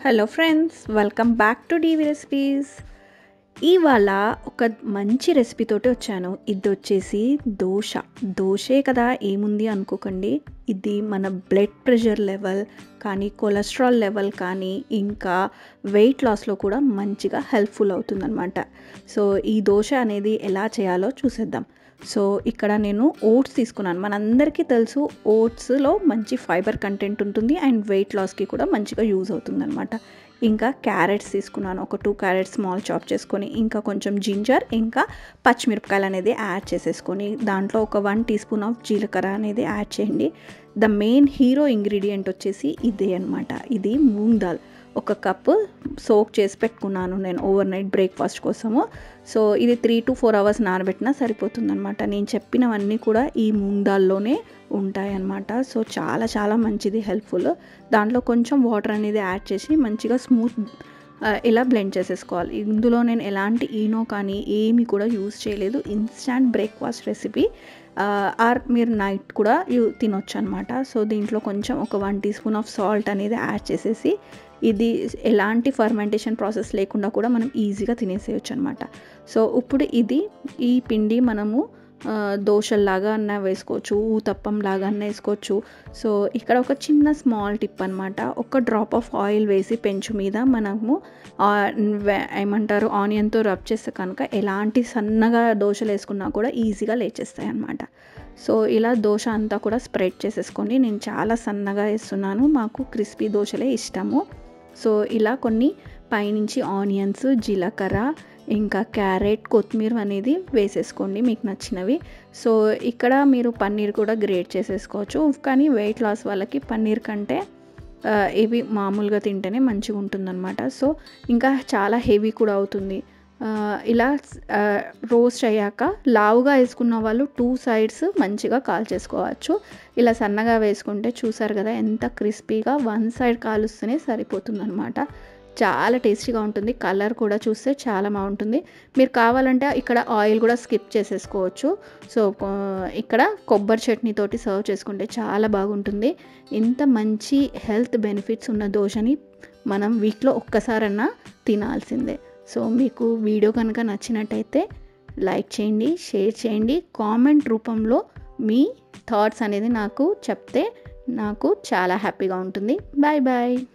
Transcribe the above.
Hello friends, welcome back to DV recipes. ఇవాళ ఒక మంచి రెసిపీతోటి వచ్చాను. ఇది వచ్చేసి దోశే కదా, ఏముంది అనుకోకండి. ఇది మన బ్లడ్ ప్రెషర్ లెవెల్ కానీ, కొలెస్ట్రాల్ లెవెల్ కానీ, ఇంకా వెయిట్ లాస్లో కూడా మంచిగా హెల్ప్ఫుల్ అవుతుందన్నమాట. సో ఈ దోశ అనేది ఎలా చేయాలో చూసేద్దాం. సో ఇక్కడ నేను ఓట్స్ తీసుకున్నాను. మనందరికీ తెలుసు ఓట్స్లో మంచి ఫైబర్ కంటెంట్ ఉంటుంది అండ్ వెయిట్ లాస్కి కూడా మంచిగా యూజ్ అవుతుందన్నమాట. ఇంకా క్యారెట్స్ తీసుకున్నాను. ఒక 2 క్యారెట్స్ స్మాల్ చాప్ చేసుకొని, ఇంకా కొంచెం జింజర్, ఇంకా పచ్చిమిరపకాయలు అనేది యాడ్ చేసేసుకొని, దాంట్లో ఒక 1 టీ స్పూన్ ఆఫ్ జీలకర్ర అనేది యాడ్ చేయండి. ద మెయిన్ హీరో ఇంగ్రీడియంట్ వచ్చేసి ఇదే అనమాట. ఇది మూంగ్ దాల్. 1 కప్పు సోక్ చేసి పెట్టుకున్నాను నేను ఓవర్ నైట్ బ్రేక్ఫాస్ట్ కోసము. సో ఇది 3 to 4 అవర్స్ నానబెట్టినా సరిపోతుందన్నమాట. నేను చెప్పినవన్నీ కూడా ఈ మూంగ్ దాల్లోనే ఉంటాయన్నమాట. సో చాలా చాలా మంచిది, హెల్ప్ఫుల్. దాంట్లో కొంచెం వాటర్ అనేది యాడ్ చేసి మంచిగా స్మూత్ ఇలా బ్లెండ్ చేసేసుకోవాలి. ఇందులో నేను ఎలాంటి ఈనో కానీ ఏమి కూడా యూజ్ చేయలేదు. Instant breakfast recipe. ఆర్ మీరు నైట్ కూడా తినొచ్చు అనమాట. సో దీంట్లో కొంచెం ఒక 1 టీ స్పూన్ ఆఫ్ సాల్ట్ అనేది యాడ్ చేసేసి, ఇది ఎలాంటి ఫర్మెంటేషన్ ప్రాసెస్ లేకుండా కూడా మనం ఈజీగా తినేసేయచ్చు అనమాట. సో ఇప్పుడు ఈ పిండి మనము దోశల్లాగా అన్న వేసుకోవచ్చు, ఊతప్పం లాగా అన్న వేసుకోవచ్చు. సో ఇక్కడ ఒక చిన్న స్మాల్ టిప్ అనమాట. ఒక డ్రాప్ ఆఫ్ ఆయిల్ వేసి పెంచు మీద మనము ఏమంటారు ఆనియన్తో రబ్ చేస్తే కనుక ఎలాంటి సన్నగా దోశలు వేసుకున్నా కూడా ఈజీగా లేచేస్తాయి అన్నమాట. సో ఇలా దోశ అంతా కూడా స్ప్రెడ్ చేసేసుకోండి. నేను చాలా సన్నగా వేస్తున్నాను, మాకు క్రిస్పీ దోశలే ఇష్టము. సో ఇలా కొన్ని పైనుంచి ఆనియన్స్, జీలకర్ర, ఇంకా క్యారెట్, కొత్తిమీర అనేది వేసేసుకోండి మీకు నచ్చినవి. సో ఇక్కడ మీరు పన్నీర్ కూడా గ్రేట్ చేసేసుకోవచ్చు. కానీ వెయిట్ లాస్ వాళ్ళకి పన్నీర్ కంటే ఇవి మామూలుగా తింటేనే మంచిగా ఉంటుందన్నమాట. సో ఇంకా చాలా హెవీ కూడా అవుతుంది. ఇలా రోస్ట్ అయ్యాక లావుగా వేసుకున్న వాళ్ళు 2 సైడ్స్ మంచిగా కాల్చేసుకోవచ్చు. ఇలా సన్నగా వేసుకుంటే చూసారు కదా ఎంత క్రిస్పీగా 1 సైడ్ కాలుస్తూనే సరిపోతుందన్నమాట. చాలా టేస్టీగా ఉంటుంది. కలర్ కూడా చూస్తే చాలా బాగుంటుంది. మీరు కావాలంటే ఇక్కడ ఆయిల్ కూడా స్కిప్ చేసేసుకోవచ్చు. సో ఇక్కడ కొబ్బరి చట్నీతోటి సర్వ్ చేసుకుంటే చాలా బాగుంటుంది. ఇంత మంచి హెల్త్ బెనిఫిట్స్ ఉన్న దోశని మనం వీక్లో ఒక్కసారన్నా తినాల్సిందే. సో మీకు వీడియో కనుక నచ్చినట్టయితే లైక్ చేయండి, షేర్ చేయండి, కామెంట్ రూపంలో మీ థాట్స్ అనేది నాకు చెప్తే నాకు చాలా హ్యాపీగా ఉంటుంది. Bye bye.